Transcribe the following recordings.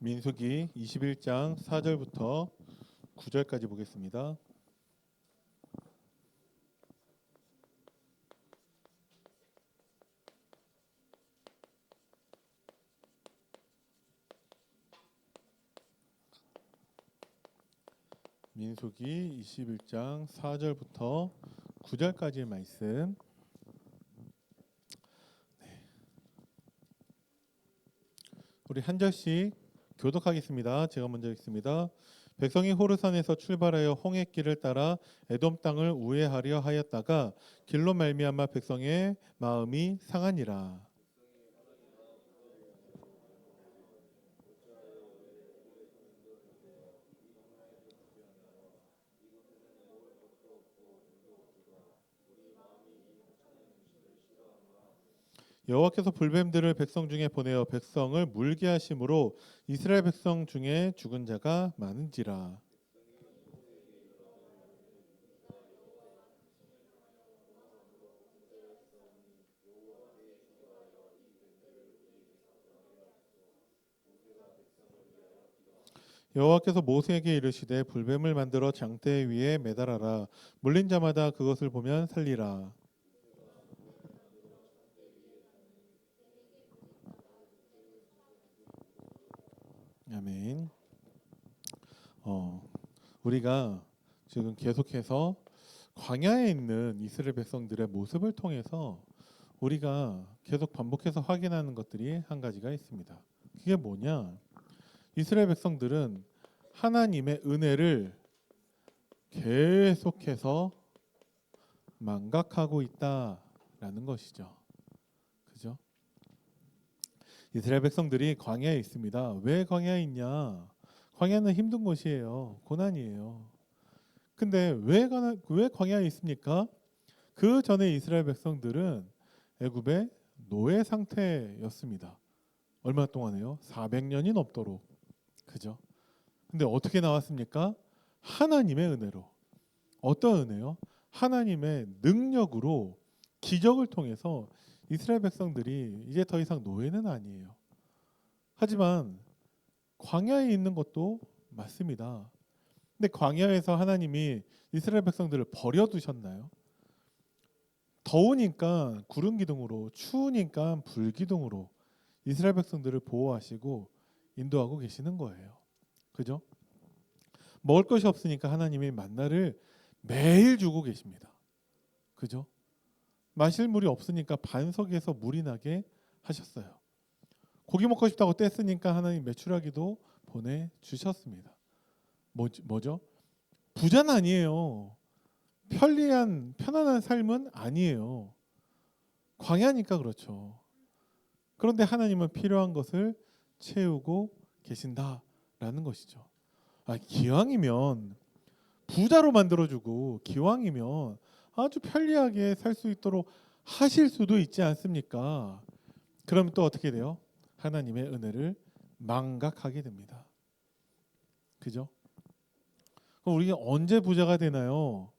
민수기 21장 4절부터 9절까지 보겠습니다. 민수기 21장 4절부터 9절까지의 말씀. 우리 한 절씩 교독하겠습니다. 제가 먼저 읽습니다. 백성이 호르산에서 출발하여 홍해길을 따라 에돔 땅을 우회하려 하였다가 길로 말미암아 백성의 마음이 상하니라. 여호와께서 불뱀들을 백성 중에 보내어 백성을 물게 하심으로 이스라엘 백성 중에 죽은 자가 많은지라. 여호와께서 모세에게 이르시되 불뱀을 만들어 장대 위에 매달아라. 물린 자마다 그것을 보면 살리라. 아멘. 우리가 지금 계속해서 광야에 있는 이스라엘 백성들의 모습을 통해서 우리가 계속 반복해서 확인하는 것들이 한 가지가 있습니다. 그게 뭐냐? 이스라엘 백성들은 하나님의 은혜를 계속해서 망각하고 있다라는 것이죠. 그죠? 이스라엘 백성들이 광야에 있습니다. 왜 광야에 있냐? 광야는 힘든 곳이에요. 고난이에요. 근데 왜 광야에 있습니까? 그 전에 이스라엘 백성들은 애굽의 노예 상태였습니다. 얼마 동안에요? 400년이 넘도록. 그죠? 근데 어떻게 나왔습니까? 하나님의 은혜로. 어떤 은혜요? 하나님의 능력으로 기적을 통해서 이스라엘 백성들이 이제 더 이상 노예는 아니에요. 하지만 광야에 있는 것도 맞습니다. 근데 광야에서 하나님이 이스라엘 백성들을 버려두셨나요? 더우니까 구름 기둥으로, 추우니까 불 기둥으로 이스라엘 백성들을 보호하시고 인도하고 계시는 거예요. 그죠? 먹을 것이 없으니까 하나님이 만나를 매일 주고 계십니다. 그죠? 마실 물이 없으니까 반석에서 물이 나게 하셨어요. 고기 먹고 싶다고 떼쓰니까 하나님 메추라기도 보내주셨습니다. 뭐죠? 부자는 아니에요. 편안한 삶은 아니에요. 광야니까 그렇죠. 그런데 하나님은 필요한 것을 채우고 계신다라는 것이죠. 기왕이면 부자로 만들어주고 기왕이면 아주 편리하게 살 수 있도록 하실 수도 있지 않습니까? 그럼 또 어떻게 돼요? 하나님의 은혜를 망각하게 됩니다. 그죠? 그럼 우리가 언제 부자가 되나요?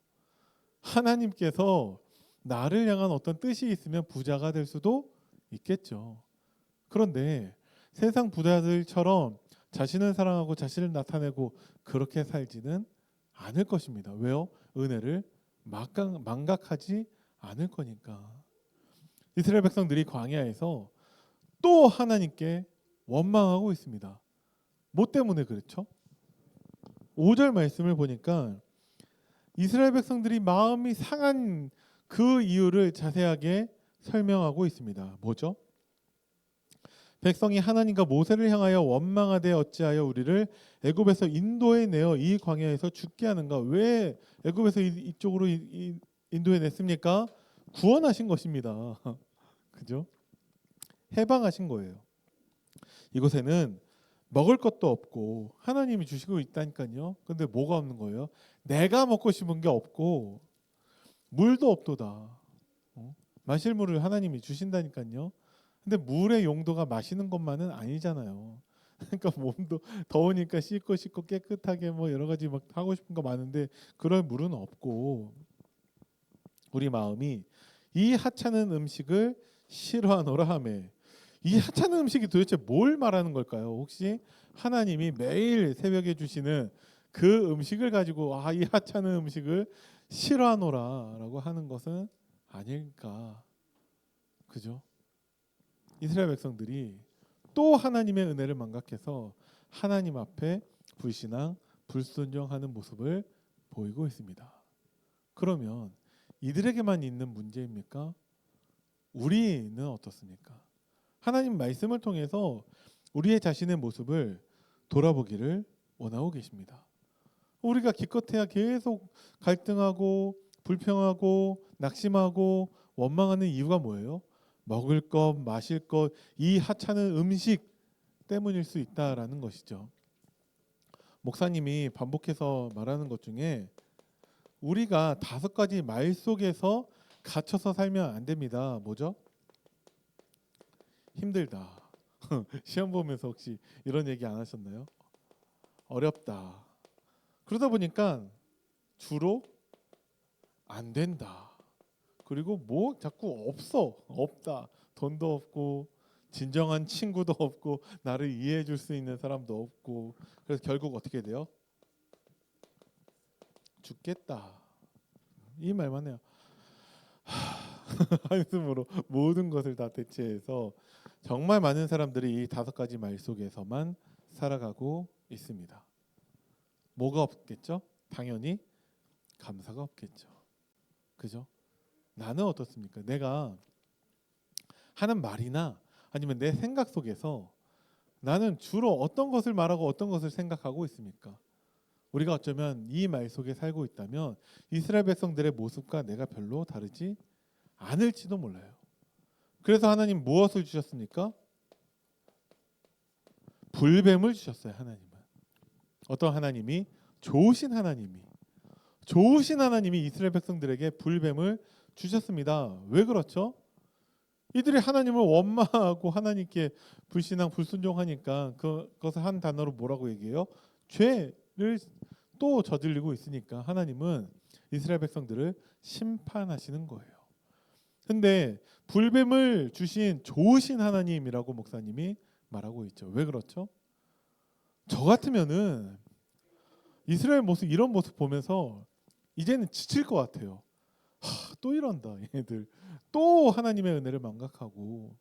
하나님께서 나를 향한 어떤 뜻이 있으면 부자가 될 수도 있겠죠. 그런데 세상 부자들처럼 자신을 사랑하고 자신을 나타내고 그렇게 살지는 않을 것입니다. 왜요? 은혜를 망각하지 않을 거니까. 이스라엘 백성들이 광야에서 또 하나님께 원망하고 있습니다. 뭐 때문에 그렇죠? 5절 말씀을 보니까 이스라엘 백성들이 마음이 상한 그 이유를 자세하게 설명하고 있습니다. 뭐죠? 백성이 하나님과 모세를 향하여 원망하되 어찌하여 우리를 애굽에서 인도해 내어 이 광야에서 죽게 하는가? 왜 애굽에서 이쪽으로 인도해 냈습니까? 구원하신 것입니다. 그죠? 해방하신 거예요. 이곳에는 먹을 것도 없고 하나님이 주시고 있다니까요. 근데 뭐가 없는 거예요? 내가 먹고 싶은 게 없고 물도 없도다. 마실 물을 하나님이 주신다니까요. 근데 물의 용도가 마시는 것만은 아니잖아요. 그러니까 몸도 더우니까 씻고 깨끗하게 뭐 여러 가지 막 하고 싶은 거 많은데 그럴 물은 없고 우리 마음이 이 하찮은 음식을 싫어하노라 하매 이 하찮은 음식이 도대체 뭘 말하는 걸까요? 혹시 하나님이 매일 새벽에 주시는 그 음식을 가지고 이 하찮은 음식을 싫어하노라라고 하는 것은 아닐까? 그죠? 이스라엘 백성들이 또 하나님의 은혜를 망각해서 하나님 앞에 불신앙, 불순종하는 모습을 보이고 있습니다. 그러면 이들에게만 있는 문제입니까? 우리는 어떻습니까? 하나님 말씀을 통해서 우리의 자신의 모습을 돌아보기를 원하고 계십니다. 우리가 기껏해야 계속 갈등하고 불평하고 낙심하고 원망하는 이유가 뭐예요? 먹을 것, 마실 것, 이 하찮은 음식 때문일 수 있다라는 것이죠. 목사님이 반복해서 말하는 것 중에 우리가 5가지 말 속에서 갇혀서 살면 안 됩니다. 뭐죠? 힘들다. 시험 보면서 혹시 이런 얘기 안 하셨나요? 어렵다. 그러다 보니까 주로 안 된다. 그리고 뭐 자꾸 없다. 돈도 없고 진정한 친구도 없고 나를 이해해 줄 수 있는 사람도 없고 그래서 결국 어떻게 돼요? 죽겠다. 이 말만 해요. 한숨으로 모든 것을 다 대체해서 정말 많은 사람들이 이 5가지 말 속에서만 살아가고 있습니다. 뭐가 없겠죠? 당연히 감사가 없겠죠. 그죠? 나는 어떻습니까? 내가 하는 말이나 아니면 내 생각 속에서 나는 주로 어떤 것을 말하고 어떤 것을 생각하고 있습니까? 우리가 어쩌면 이 말 속에 살고 있다면 이스라엘 백성들의 모습과 내가 별로 다르지 않을지도 몰라요. 그래서 하나님 무엇을 주셨습니까? 불뱀을 주셨어요. 하나님은. 어떤 하나님이? 좋으신 하나님이 이스라엘 백성들에게 불뱀을 주셨습니다. 왜 그렇죠? 이들이 하나님을 원망하고 하나님께 불신앙 불순종하니까 그것을 한 단어로 뭐라고 얘기해요? 죄를 또 저질리고 있으니까 하나님은 이스라엘 백성들을 심판하시는 거예요. 근데 불뱀을 주신 좋으신 하나님이라고 목사님이 말하고 있죠. 왜 그렇죠? 저 같으면은 이스라엘 모습 이런 모습 보면서 이제는 지칠 것 같아요. 또 이런다 얘들. 또 하나님의 은혜를 망각하고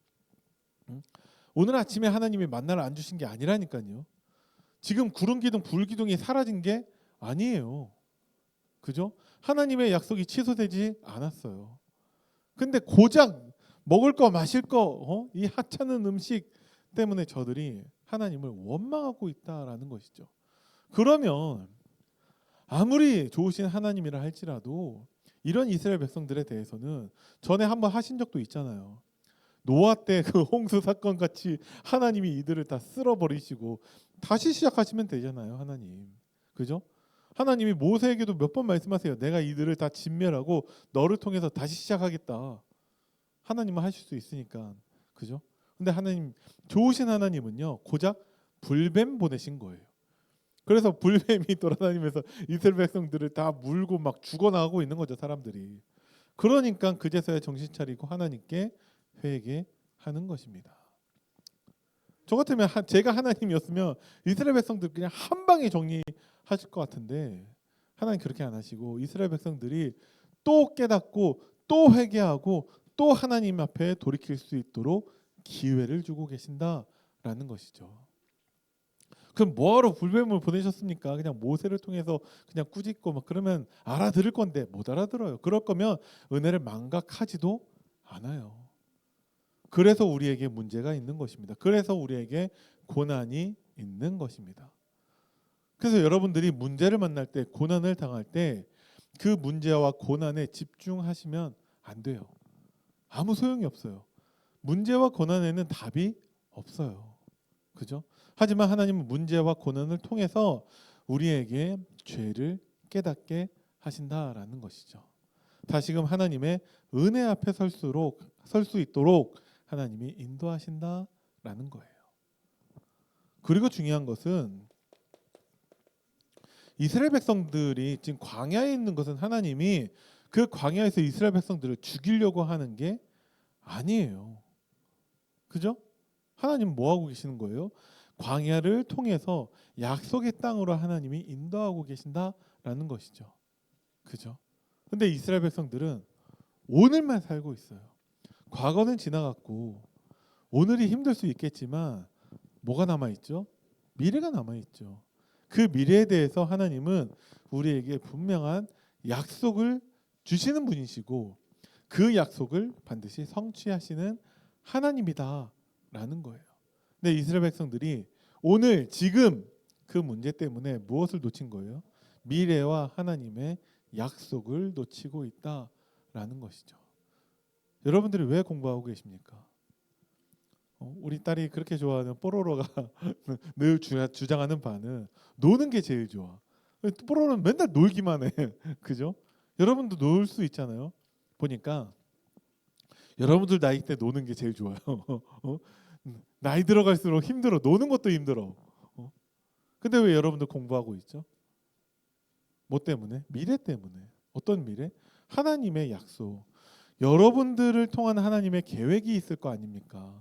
오늘 아침에 하나님이 만나를 안 주신 게 아니라니까요. 지금 구름 기둥 불 기둥이 사라진 게 아니에요. 그죠? 하나님의 약속이 취소되지 않았어요. 근데 고작 먹을 거 마실 거 이 하찮은 음식 때문에 저들이 하나님을 원망하고 있다라는 것이죠. 그러면 아무리 좋으신 하나님이라 할지라도 이런 이스라엘 백성들에 대해서는 전에 한번 하신 적도 있잖아요. 노아 때 그 홍수 사건 같이 하나님이 이들을 다 쓸어버리시고 다시 시작하시면 되잖아요. 하나님. 그죠? 하나님이 모세에게도 몇 번 말씀하세요. 내가 이들을 다 진멸하고 너를 통해서 다시 시작하겠다. 하나님은 하실 수 있으니까. 그죠? 근데 하나님 좋으신 하나님은요. 고작 불뱀 보내신 거예요. 그래서 불뱀이 돌아다니면서 이스라엘 백성들을 다 물고 막 죽어나가고 있는 거죠. 사람들이. 그러니까 그제서야 정신 차리고 하나님께 회개하는 것입니다. 저 같으면 제가 하나님이었으면 이스라엘 백성들 그냥 한 방에 정리하실 것 같은데 하나님 그렇게 안 하시고 이스라엘 백성들이 또 깨닫고 또 회개하고 또 하나님 앞에 돌이킬 수 있도록 기회를 주고 계신다라는 것이죠. 그럼 뭐하러 불뱀을 보내셨습니까? 그냥 모세를 통해서 그냥 꾸짖고 막 그러면 알아들을 건데 못 알아들어요. 그럴 거면 은혜를 망각하지도 않아요. 그래서 우리에게 문제가 있는 것입니다. 그래서 우리에게 고난이 있는 것입니다. 그래서 여러분들이 문제를 만날 때 고난을 당할 때 그 문제와 고난에 집중하시면 안 돼요. 아무 소용이 없어요. 문제와 고난에는 답이 없어요. 그죠? 하지만 하나님은 문제와 고난을 통해서 우리에게 죄를 깨닫게 하신다라는 것이죠. 다시금 하나님의 은혜 앞에 설 수 있도록 하나님이 인도하신다라는 거예요. 그리고 중요한 것은 이스라엘 백성들이 지금 광야에 있는 것은 하나님이 그 광야에서 이스라엘 백성들을 죽이려고 하는 게 아니에요. 그죠? 하나님 뭐 하고 계시는 거예요? 광야를 통해서 약속의 땅으로 하나님이 인도하고 계신다라는 것이죠. 그죠? 근데 이스라엘 백성들은 오늘만 살고 있어요. 과거는 지나갔고 오늘이 힘들 수 있겠지만 뭐가 남아 있죠? 미래가 남아 있죠. 그 미래에 대해서 하나님은 우리에게 분명한 약속을 주시는 분이시고 그 약속을 반드시 성취하시는 하나님이다라는 거예요. 근데 이스라엘 백성들이 오늘 지금 그 문제 때문에 무엇을 놓친 거예요? 미래와 하나님의 약속을 놓치고 있다라는 것이죠. 여러분들이 왜 공부하고 계십니까? 우리 딸이 그렇게 좋아하는 뽀로로가 늘 주장하는 바는 노는 게 제일 좋아. 뽀로로는 맨날 놀기만 해. 그죠? 여러분도 놀 수 있잖아요. 보니까 여러분들 나이 때 노는 게 제일 좋아요. 나이 들어갈수록 힘들어. 노는 것도 힘들어. 근데 왜 여러분들 공부하고 있죠? 뭐 때문에? 미래 때문에. 어떤 미래? 하나님의 약속. 여러분들을 통한 하나님의 계획이 있을 거 아닙니까?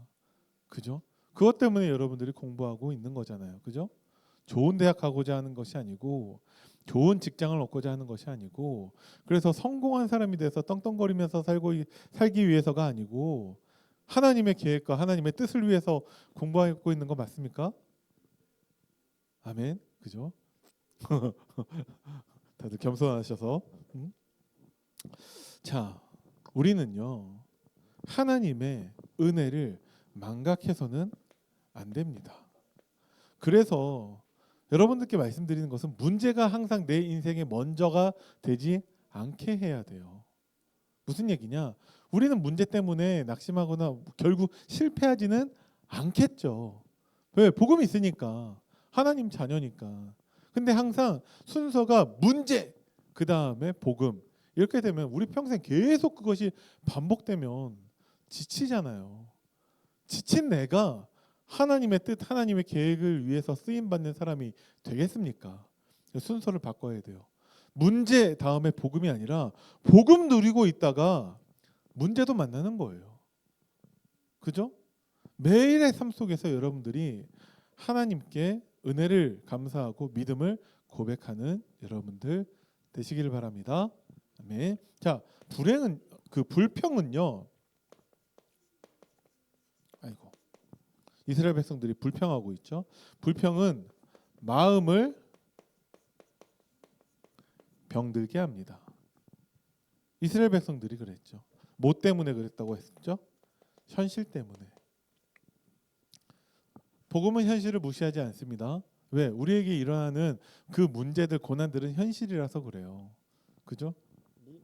그죠? 그것 때문에 여러분들이 공부하고 있는 거잖아요. 그죠? 좋은 대학 가고자 하는 것이 아니고 좋은 직장을 얻고자 하는 것이 아니고 그래서 성공한 사람이 돼서 떵떵거리면서 살기 위해서가 아니고 하나님의 계획과 하나님의 뜻을 위해서 공부하고 있는 거 맞습니까? 아멘. 그죠? 다들 겸손하셔서 자, 우리는요 하나님의 은혜를 망각해서는 안 됩니다. 그래서 여러분들께 말씀드리는 것은 문제가 항상 내 인생의 먼저가 되지 않게 해야 돼요. 무슨 얘기냐? 우리는 문제 때문에 낙심하거나 결국 실패하지는 않겠죠. 왜? 복음이 있으니까. 하나님 자녀니까. 근데 항상 순서가 문제, 그 다음에 복음. 이렇게 되면 우리 평생 계속 그것이 반복되면 지치잖아요. 지친 내가 하나님의 뜻, 하나님의 계획을 위해서 쓰임받는 사람이 되겠습니까? 순서를 바꿔야 돼요. 문제 다음에 복음이 아니라 복음 누리고 있다가 문제도 만나는 거예요. 그죠? 매일의 삶 속에서 여러분들이 하나님께 은혜를 감사하고 믿음을 고백하는 여러분들 되시기를 바랍니다. 아멘. 자, 불평은요. 아이고. 이스라엘 백성들이 불평하고 있죠. 불평은 마음을 병들게 합니다. 이스라엘 백성들이 그랬죠. 뭐 때문에 그랬다고 했죠? 현실 때문에. 복음은 현실을 무시하지 않습니다. 왜? 우리에게 일어나는 그 문제들, 고난들은 현실이라서 그래요. 그죠?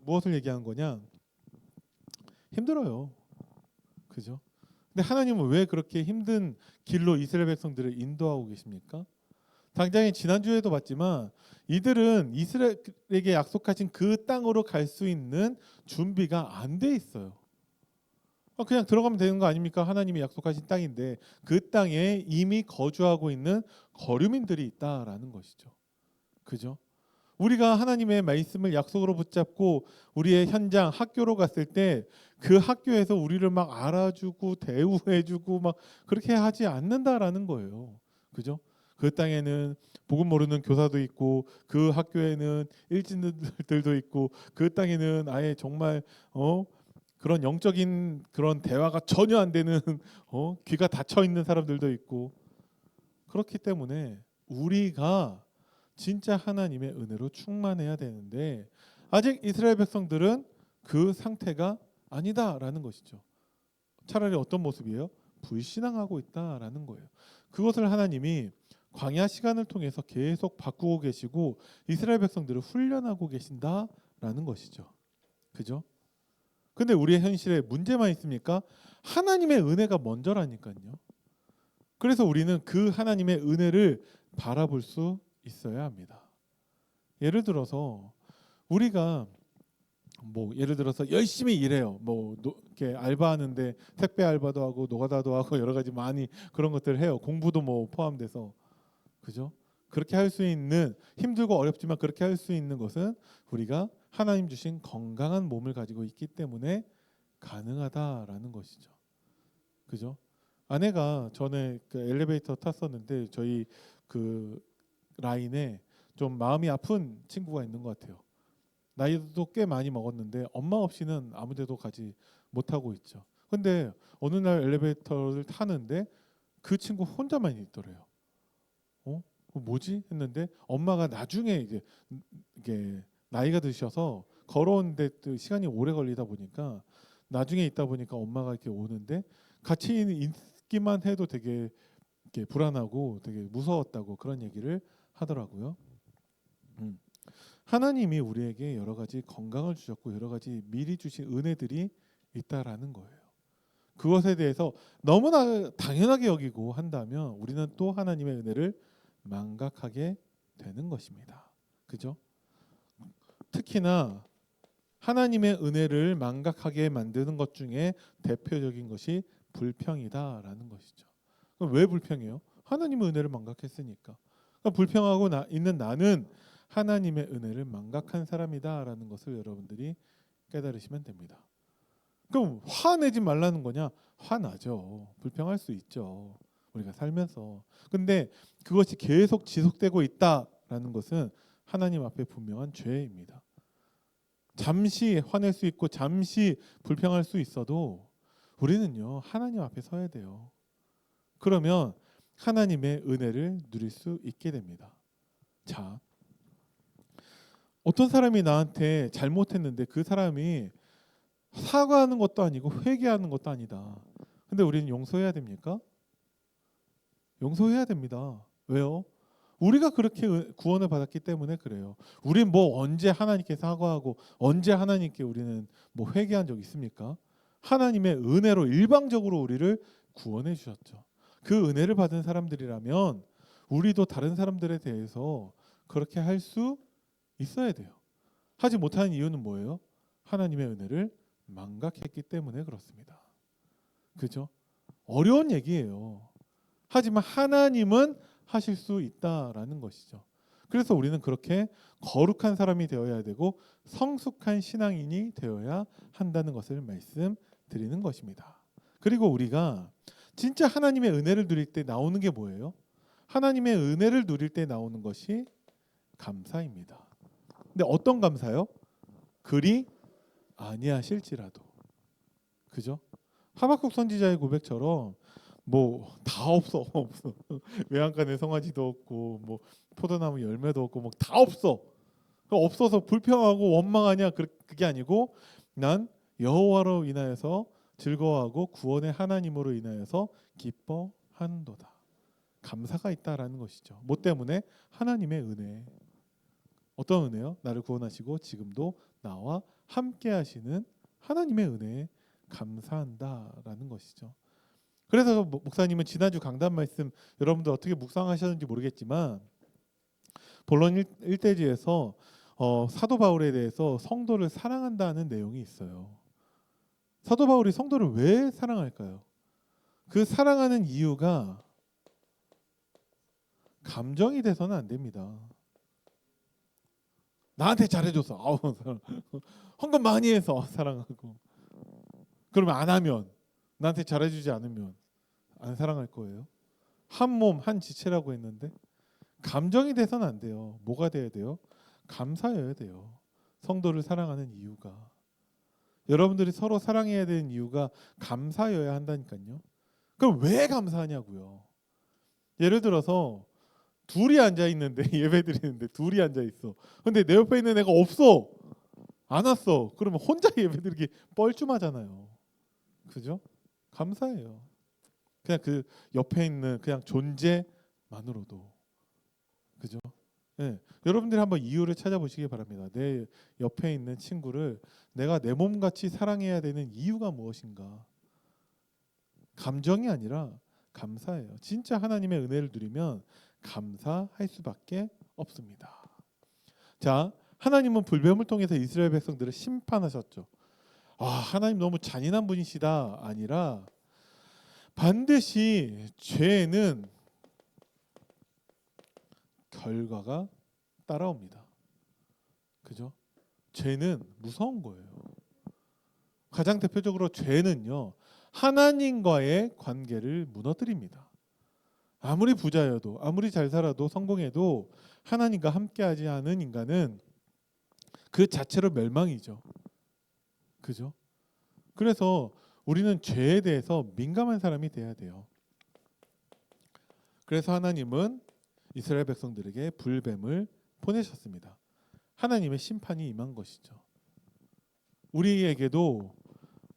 무엇을 얘기하는 거냐? 힘들어요. 그죠? 근데 하나님은 왜 그렇게 힘든 길로 이스라엘 백성들을 인도하고 계십니까? 당장에 지난주에도 봤지만 이들은 이스라엘에게 약속하신 그 땅으로 갈 수 있는 준비가 안 돼 있어요. 그냥 들어가면 되는 거 아닙니까? 하나님이 약속하신 땅인데 그 땅에 이미 거주하고 있는 거류민들이 있다라는 것이죠. 그죠? 우리가 하나님의 말씀을 약속으로 붙잡고 우리의 현장 학교로 갔을 때 그 학교에서 우리를 막 알아주고 대우해주고 막 그렇게 하지 않는다라는 거예요. 그죠? 그 땅에는 복음 모르는 교사도 있고 그 학교에는 일진들도 있고 그 땅에는 아예 정말 그런 영적인 그런 대화가 전혀 안 되는 귀가 닫혀 있는 사람들도 있고 그렇기 때문에 우리가 진짜 하나님의 은혜로 충만해야 되는데 아직 이스라엘 백성들은 그 상태가 아니다라는 것이죠. 차라리 어떤 모습이에요? 불신앙하고 있다라는 거예요. 그것을 하나님이 광야 시간을 통해서 계속 바꾸고 계시고 이스라엘 백성들을 훈련하고 계신다라는 것이죠. 그죠? 근데 우리의 현실에 문제만 있습니까? 하나님의 은혜가 먼저라니까요. 그래서 우리는 그 하나님의 은혜를 바라볼 수 있어야 합니다. 예를 들어서 우리가 예를 들어서 열심히 일해요. 이렇게 알바하는데 택배 알바도 하고 노가다도 하고 여러 가지 많이 그런 것들을 해요. 공부도 포함돼서 그죠? 그렇게 할 수 있는 힘들고 어렵지만 그렇게 할 수 있는 것은 우리가 하나님 주신 건강한 몸을 가지고 있기 때문에 가능하다라는 것이죠. 그죠? 아내가 전에 그 엘리베이터 탔었는데 저희 그 라인에 좀 마음이 아픈 친구가 있는 것 같아요. 나이도 꽤 많이 먹었는데 엄마 없이는 아무데도 가지 못하고 있죠. 근데 어느 날 엘리베이터를 타는데 그 친구 혼자만 있더래요. 뭐지? 했는데 엄마가 나중에 이게 나이가 드셔서 걸어오는데 또 시간이 오래 걸리다 보니까 나중에 있다 보니까 엄마가 이렇게 오는데 같이 있기만 해도 되게 이렇게 불안하고 되게 무서웠다고 그런 얘기를 하더라고요. 음. 하나님이 우리에게 여러 가지 건강을 주셨고 여러 가지 미리 주신 은혜들이 있다라는 거예요. 그것에 대해서 너무나 당연하게 여기고 한다면 우리는 또 하나님의 은혜를 망각하게 되는 것입니다. 그죠? 특히나 하나님의 은혜를 망각하게 만드는 것 중에 대표적인 것이 불평이다라는 것이죠. 그럼 왜 불평해요? 하나님의 은혜를 망각했으니까. 그러니까 불평하고 있는 나는 하나님의 은혜를 망각한 사람이다라는 것을 여러분들이 깨달으시면 됩니다. 그럼 화내지 말라는 거냐? 화나죠. 불평할 수 있죠. 우리가 살면서. 근데 그것이 계속 지속되고 있다라는 것은 하나님 앞에 분명한 죄입니다. 잠시 화낼 수 있고 잠시 불평할 수 있어도 우리는요 하나님 앞에 서야 돼요. 그러면 하나님의 은혜를 누릴 수 있게 됩니다. 자, 어떤 사람이 나한테 잘못했는데 그 사람이 사과하는 것도 아니고 회개하는 것도 아니다. 근데 우리는 용서해야 됩니까? 용서해야 됩니다. 왜요? 우리가 그렇게 구원을 받았기 때문에 그래요. 우린 뭐 언제 하나님께 사과하고 언제 하나님께 우리는 뭐 회개한 적 있습니까? 하나님의 은혜로 일방적으로 우리를 구원해 주셨죠. 그 은혜를 받은 사람들이라면 우리도 다른 사람들에 대해서 그렇게 할 수 있어야 돼요. 하지 못하는 이유는 뭐예요? 하나님의 은혜를 망각했기 때문에 그렇습니다. 그죠? 어려운 얘기예요. 하지만 하나님은 하실 수 있다라는 것이죠. 그래서 우리는 그렇게 거룩한 사람이 되어야 되고 성숙한 신앙인이 되어야 한다는 것을 말씀드리는 것입니다. 그리고 우리가 진짜 하나님의 은혜를 누릴 때 나오는 게 뭐예요? 하나님의 은혜를 누릴 때 나오는 것이 감사입니다. 근데 어떤 감사요? 그리 아니하실지라도. 그죠? 하박국 선지자의 고백처럼 뭐 다 없어. 외양간에 송아지도 없고 뭐 포도나무 열매도 없고 뭐 다 없어. 없어서 불평하고 원망하냐? 그게 아니고 난 여호와로 인하여서 즐거워하고 구원의 하나님으로 인하여서 기뻐하는도다. 감사가 있다라는 것이죠. 뭐 때문에? 하나님의 은혜. 어떤 은혜요? 나를 구원하시고 지금도 나와 함께 하시는 하나님의 은혜에 감사한다라는 것이죠. 그래서 목사님은 지난주 강단 말씀 여러분들 어떻게 묵상하셨는지 모르겠지만 본론 1대지에서 사도 바울에 대해서 성도를 사랑한다는 내용이 있어요. 사도 바울이 성도를 왜 사랑할까요? 그 사랑하는 이유가 감정이 돼서는 안 됩니다. 나한테 잘해줘서 헌금 많이 해서 사랑하고 그러면 안 하면 나한테 잘해주지 않으면 안 사랑할 거예요. 한 몸 한 지체라고 했는데 감정이 돼서는 안 돼요. 뭐가 돼야 돼요? 감사여야 돼요. 성도를 사랑하는 이유가 여러분들이 서로 사랑해야 되는 이유가 감사여야 한다니까요. 그럼 왜 감사하냐고요. 예를 들어서 둘이 앉아 있는데 예배 드리는데 둘이 앉아 있어. 근데 내 옆에 있는 애가 없어. 안 왔어. 그러면 혼자 예배 드리기 뻘쭘하잖아요. 그죠? 감사해요. 그냥 그 옆에 있는 그냥 존재만으로도. 그죠? 네. 여러분들이 한번 이유를 찾아보시기 바랍니다. 내 옆에 있는 친구를 내가 내 몸같이 사랑해야 되는 이유가 무엇인가? 감정이 아니라 감사해요. 진짜 하나님의 은혜를 누리면 감사할 수밖에 없습니다. 자, 하나님은 불뱀을 통해서 이스라엘 백성들을 심판하셨죠. 하나님 너무 잔인한 분이시다 아니라 반드시 죄에는 결과가 따라옵니다. 그죠? 죄는 무서운 거예요. 가장 대표적으로 죄는요. 하나님과의 관계를 무너뜨립니다. 아무리 부자여도 아무리 잘 살아도 성공해도 하나님과 함께하지 않은 인간은 그 자체로 멸망이죠. 그죠? 그래서 우리는 죄에 대해서 민감한 사람이 돼야 돼요. 그래서 하나님은 이스라엘 백성들에게 불뱀을 보내셨습니다. 하나님의 심판이 임한 것이죠. 우리에게도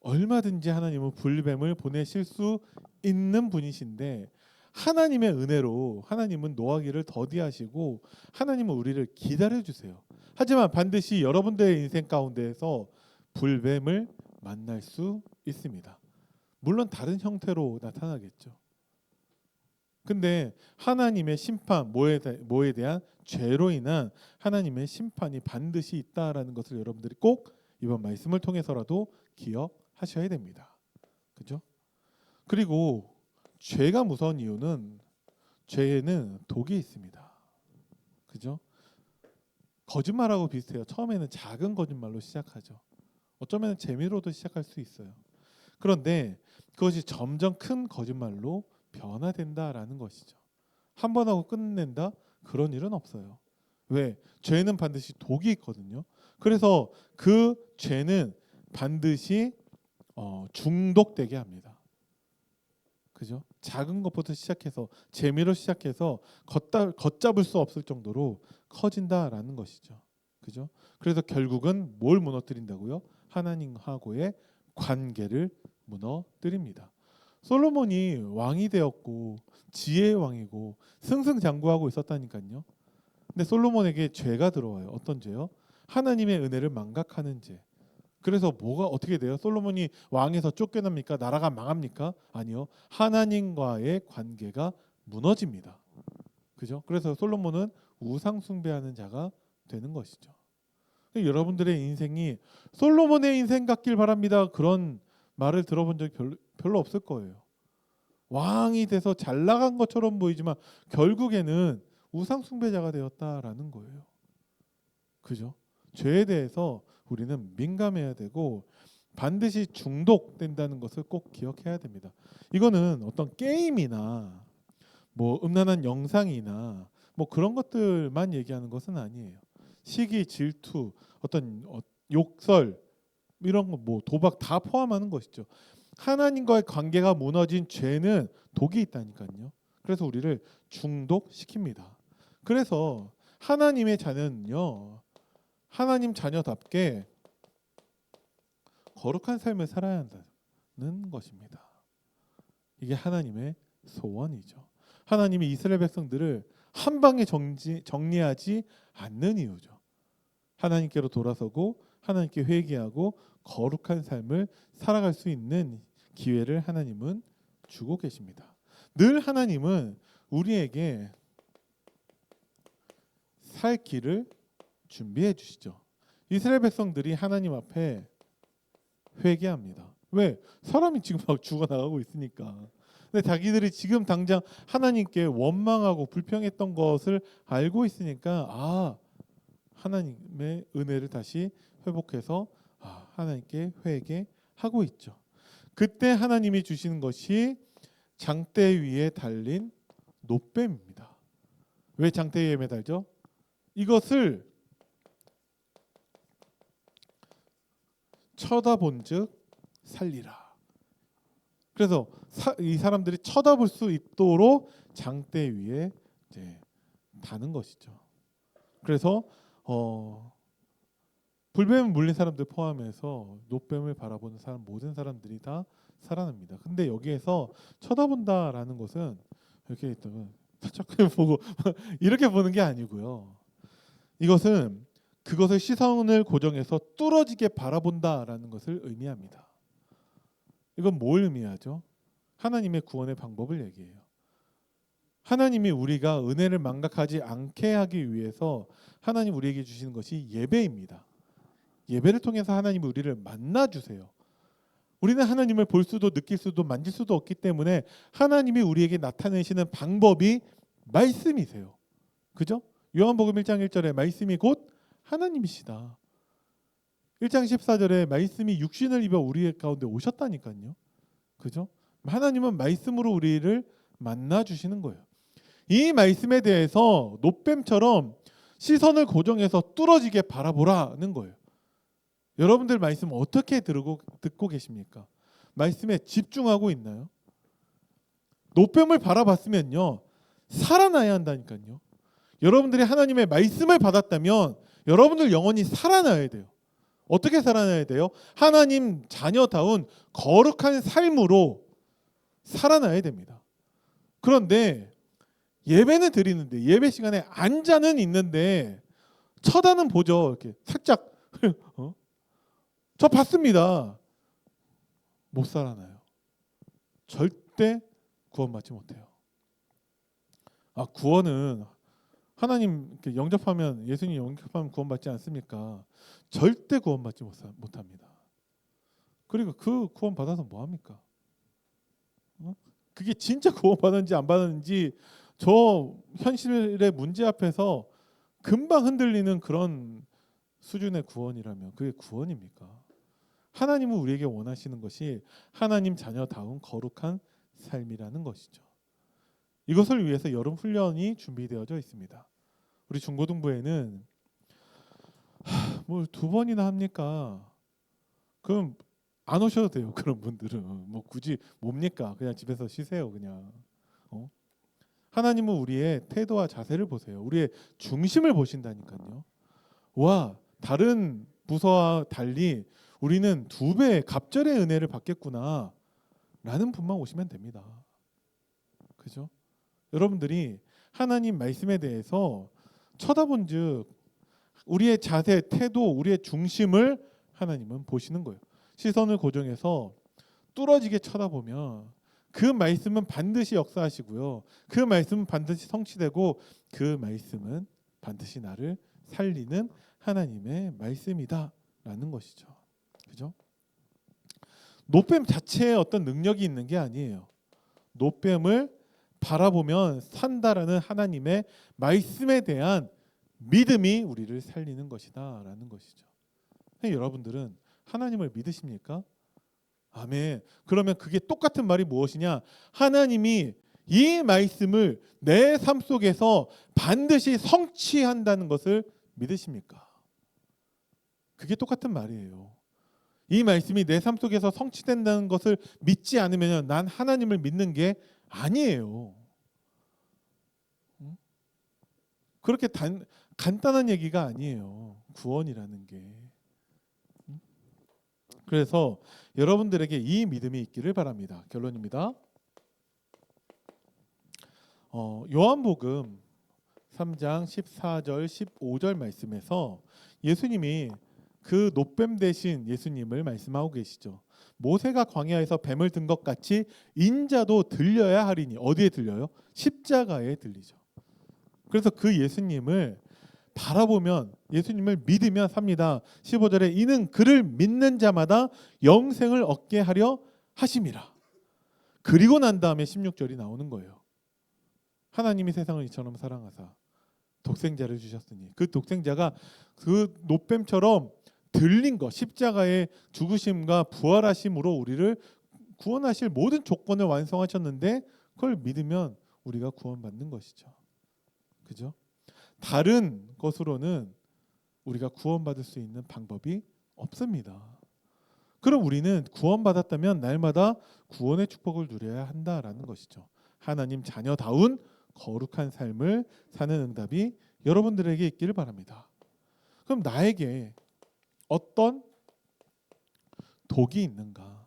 얼마든지 하나님은 불뱀을 보내실 수 있는 분이신데 하나님의 은혜로 하나님은 노하기를 더디하시고 하나님은 우리를 기다려 주세요. 하지만 반드시 여러분들의 인생 가운데에서 불뱀을 만날 수 있습니다. 물론 다른 형태로 나타나겠죠. 근데 하나님의 심판, 뭐에 대한 죄로 인한 하나님의 심판이 반드시 있다라는 것을 여러분들이 꼭 이번 말씀을 통해서라도 기억하셔야 됩니다. 그죠? 그리고 죄가 무서운 이유는 죄에는 독이 있습니다. 그죠? 거짓말하고 비슷해요. 처음에는 작은 거짓말로 시작하죠. 어쩌면 재미로도 시작할 수 있어요. 그런데 그것이 점점 큰 거짓말로 변화된다라는 것이죠. 한 번 하고 끝낸다? 그런 일은 없어요. 왜? 죄는 반드시 독이 있거든요. 그래서 그 죄는 반드시 중독되게 합니다. 그죠? 작은 것부터 시작해서 재미로 시작해서 걷잡을 수 없을 정도로 커진다라는 것이죠. 그죠? 그래서 결국은 뭘 무너뜨린다고요? 하나님하고의 관계를 무너뜨립니다. 솔로몬이 왕이 되었고 지혜의 왕이고 승승장구하고 있었다니까요. 근데 솔로몬에게 죄가 들어와요. 어떤 죄요? 하나님의 은혜를 망각하는 죄. 그래서 뭐가 어떻게 돼요? 솔로몬이 왕에서 쫓겨납니까? 나라가 망합니까? 아니요. 하나님과의 관계가 무너집니다. 그죠? 그래서 솔로몬은 우상 숭배하는 자가 되는 것이죠. 여러분들의 인생이 솔로몬의 인생 같길 바랍니다. 그런 말을 들어본 적이 별로 없을 거예요. 왕이 돼서 잘 나간 것처럼 보이지만 결국에는 우상 숭배자가 되었다라는 거예요. 그죠? 죄에 대해서 우리는 민감해야 되고 반드시 중독된다는 것을 꼭 기억해야 됩니다. 이거는 어떤 게임이나 뭐 음란한 영상이나 뭐 그런 것들만 얘기하는 것은 아니에요. 시기, 질투, 어떤 욕설 이런 거 뭐 도박 다 포함하는 것이죠. 하나님과의 관계가 무너진 죄는 독이 있다니까요. 그래서 우리를 중독시킵니다. 그래서 하나님의 자녀는요. 하나님 자녀답게 거룩한 삶을 살아야 한다는 것입니다. 이게 하나님의 소원이죠. 하나님이 이스라엘 백성들을 한 방에 정리하지 않는 이유죠. 하나님께로 돌아서고 하나님께 회개하고 거룩한 삶을 살아갈 수 있는 기회를 하나님은 주고 계십니다. 늘 하나님은 우리에게 살 길을 준비해 주시죠. 이스라엘 백성들이 하나님 앞에 회개합니다. 왜? 사람이 지금 막 죽어나가고 있으니까. 근데 자기들이 지금 당장 하나님께 원망하고 불평했던 것을 알고 있으니까 하나님의 은혜를 다시 회복해서 하나님께 회개하고 있죠. 그때 하나님이 주시는 것이 장대 위에 달린 놋뱀입니다. 왜 장대 위에 매달죠? 이것을 쳐다본즉 살리라. 그래서 이 사람들이 쳐다볼 수 있도록 장대 위에 이제 다는 것이죠. 그래서 불뱀을 물린 사람들 포함해서 놋뱀을 바라보는 사람 모든 사람들이 다 살아납니다. 근데 여기에서 쳐다본다라는 것은 이렇게 착착 보고 이렇게 보는 게 아니고요. 이것은 그것을 시선을 고정해서 뚫어지게 바라본다라는 것을 의미합니다. 이건 뭘 의미하죠? 하나님의 구원의 방법을 얘기해요. 하나님이 우리가 은혜를 망각하지 않게 하기 위해서 하나님 우리에게 주시는 것이 예배입니다. 예배를 통해서 하나님이 우리를 만나주세요. 우리는 하나님을 볼 수도 느낄 수도 만질 수도 없기 때문에 하나님이 우리에게 나타내시는 방법이 말씀이세요. 그죠? 요한복음 1장 1절에 말씀이 곧 하나님이시다. 1장 14절에 말씀이 육신을 입어 우리 가운데 오셨다니까요. 그죠? 하나님은 말씀으로 우리를 만나 주시는 거예요. 이 말씀에 대해서 노뱀처럼 시선을 고정해서 뚫어지게 바라보라는 거예요. 여러분들 말씀 어떻게 듣고 계십니까? 말씀에 집중하고 있나요? 노뱀을 바라봤으면요, 살아나야 한다니까요. 여러분들이 하나님의 말씀을 받았다면 여러분들 영혼이 살아나야 돼요. 어떻게 살아나야 돼요? 하나님 자녀다운 거룩한 삶으로 살아나야 됩니다. 그런데 예배는 드리는데, 예배 시간에 앉아는 있는데 쳐다는 보죠. 이렇게 살짝 저 봤습니다. 못 살아나요. 절대 구원받지 못해요. 구원은 하나님 영접하면, 예수님 영접하면 구원받지 않습니까? 절대 구원받지 못합니다. 그리고 그 구원 받아서 뭐 합니까? 그게 진짜 구원 받았는지 안 받았는지 저 현실의 문제 앞에서 금방 흔들리는 그런 수준의 구원이라면 그게 구원입니까? 하나님은 우리에게 원하시는 것이 하나님 자녀다운 거룩한 삶이라는 것이죠. 이것을 위해서 여름 훈련이 준비되어져 있습니다. 우리 중고등부에는 뭘 2번이나 합니까? 그럼 안 오셔도 돼요. 그런 분들은 뭐 굳이 뭡니까? 그냥 집에서 쉬세요. 그냥. 하나님은 우리의 태도와 자세를 보세요. 우리의 중심을 보신다니까요. 와, 다른 부서와 달리 우리는 2배의 갑절의 은혜를 받겠구나 라는 분만 오시면 됩니다. 그죠? 여러분들이 하나님 말씀에 대해서 쳐다본즉 우리의 자세, 태도, 우리의 중심을 하나님은 보시는 거예요. 시선을 고정해서 뚫어지게 쳐다보면 그 말씀은 반드시 역사하시고요. 그 말씀은 반드시 성취되고 그 말씀은 반드시 나를 살리는 하나님의 말씀이다라는 것이죠. 그죠? 노뱀 자체에 어떤 능력이 있는 게 아니에요. 노뱀을 바라보면 산다라는 하나님의 말씀에 대한 믿음이 우리를 살리는 것이다라는 것이죠. 여러분들은 하나님을 믿으십니까? 아멘. 그러면 그게 똑같은 말이 무엇이냐? 하나님이 이 말씀을 내 삶 속에서 반드시 성취한다는 것을 믿으십니까? 그게 똑같은 말이에요. 이 말씀이 내 삶 속에서 성취된다는 것을 믿지 않으면 난 하나님을 믿는 게 아니에요. 그렇게 간단한 얘기가 아니에요. 구원이라는 게. 그래서 여러분들에게 이 믿음이 있기를 바랍니다. 결론입니다. 요한복음 3장 14절 15절 말씀에서 예수님이 그 노뱀 대신 예수님을 말씀하고 계시죠. 모세가 광야에서 뱀을 든 것 같이 인자도 들려야 하리니. 어디에 들려요? 십자가에 들리죠. 그래서 그 예수님을 바라보면, 예수님을 믿으면 삽니다. 15절에 이는 그를 믿는 자마다 영생을 얻게 하려 하심이라. 그리고 난 다음에 16절이 나오는 거예요. 하나님이 세상을 이처럼 사랑하사 독생자를 주셨으니, 그 독생자가 그 노뱀처럼 들린 것, 십자가의 죽으심과 부활하심으로 우리를 구원하실 모든 조건을 완성하셨는데 그걸 믿으면 우리가 구원받는 것이죠. 그죠? 다른 것으로는 우리가 구원받을 수 있는 방법이 없습니다. 그럼 우리는 구원받았다면 날마다 구원의 축복을 누려야 한다라는 것이죠. 하나님 자녀다운 거룩한 삶을 사는 응답이 여러분들에게 있기를 바랍니다. 그럼 나에게 어떤 독이 있는가?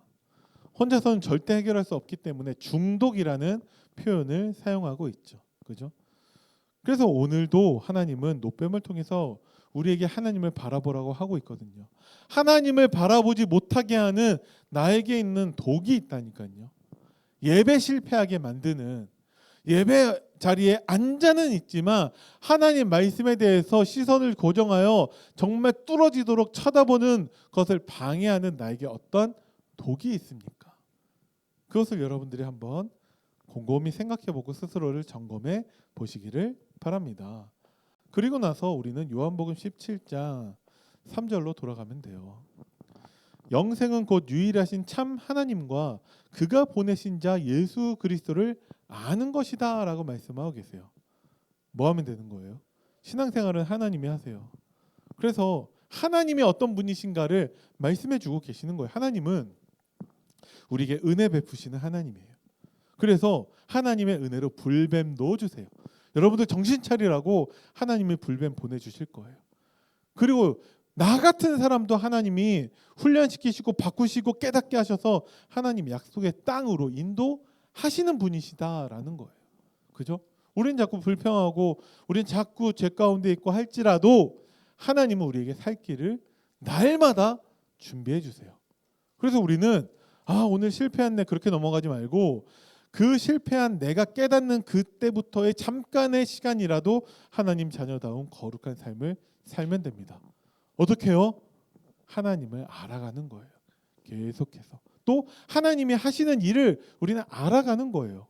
혼자서는 절대 해결할 수 없기 때문에 중독이라는 표현을 사용하고 있죠. 그죠? 그래서 오늘도 하나님은 노뱀을 통해서 우리에게 하나님을 바라보라고 하고 있거든요. 하나님을 바라보지 못하게 하는 나에게 있는 독이 있다니까요. 예배 실패하게 만드는, 예배 자리에 앉아는 있지만 하나님 말씀에 대해서 시선을 고정하여 정말 뚫어지도록 쳐다보는 것을 방해하는 나에게 어떤 독이 있습니까? 그것을 여러분들이 한번 곰곰이 생각해보고 스스로를 점검해 보시기를 바랍니다. 그리고 나서 우리는 요한복음 17장 3절로 돌아가면 돼요. 영생은 곧 유일하신 참 하나님과 그가 보내신 자 예수 그리스도를 아는 것이다라고 말씀하고 계세요. 뭐 하면 되는 거예요? 신앙생활은 하나님이 하세요. 그래서 하나님이 어떤 분이신가를 말씀해 주고 계시는 거예요. 하나님은 우리에게 은혜 베푸시는 하나님이에요. 그래서 하나님의 은혜로 불뱀 넣어주세요. 여러분들 정신 차리라고 하나님이 불뱀 보내주실 거예요. 그리고 나 같은 사람도 하나님이 훈련시키시고 바꾸시고 깨닫게 하셔서 하나님 약속의 땅으로 인도하시는 분이시다라는 거예요. 그죠? 우린 자꾸 불평하고 우린 자꾸 죄 가운데 있고 할지라도 하나님은 우리에게 살 길을 날마다 준비해 주세요. 그래서 우리는 오늘 실패한 내 그렇게 넘어가지 말고 그 실패한 내가 깨닫는 그때부터의 잠깐의 시간이라도 하나님 자녀다운 거룩한 삶을 살면 됩니다. 어떻게 해요? 하나님을 알아가는 거예요. 계속해서. 또 하나님이 하시는 일을 우리는 알아가는 거예요.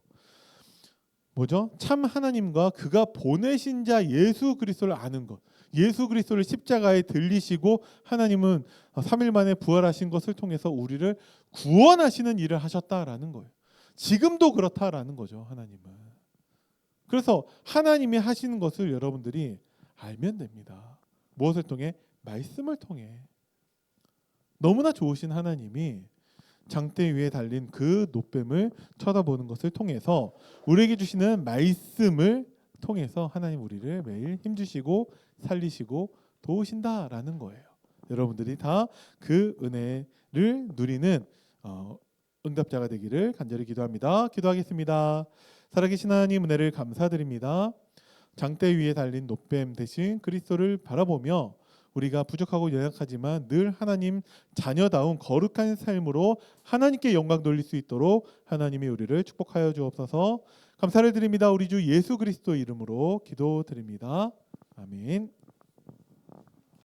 뭐죠? 참 하나님과 그가 보내신 자 예수 그리스도를 아는 것. 예수 그리스도를 십자가에 들리시고 하나님은 3일 만에 부활하신 것을 통해서 우리를 구원하시는 일을 하셨다라는 거예요. 지금도 그렇다라는 거죠. 하나님은. 그래서 하나님이 하시는 것을 여러분들이 알면 됩니다. 무엇을 통해? 말씀을 통해. 너무나 좋으신 하나님이 장대 위에 달린 그 놋뱀을 쳐다보는 것을 통해서 우리에게 주시는 말씀을 통해서 하나님 우리를 매일 힘주시고 살리시고 도우신다라는 거예요. 여러분들이 다 그 은혜를 누리는 응답자가 되기를 간절히 기도합니다. 기도하겠습니다. 살아계신 하나님 은혜를 감사드립니다. 장대 위에 달린 놋뱀 대신 그리스도를 바라보며 우리가 부족하고 연약하지만 늘 하나님 자녀다운 거룩한 삶으로 하나님께 영광 돌릴 수 있도록 하나님이 우리를 축복하여 주옵소서. 감사를 드립니다. 우리 주 예수 그리스도 이름으로 기도드립니다. 아멘.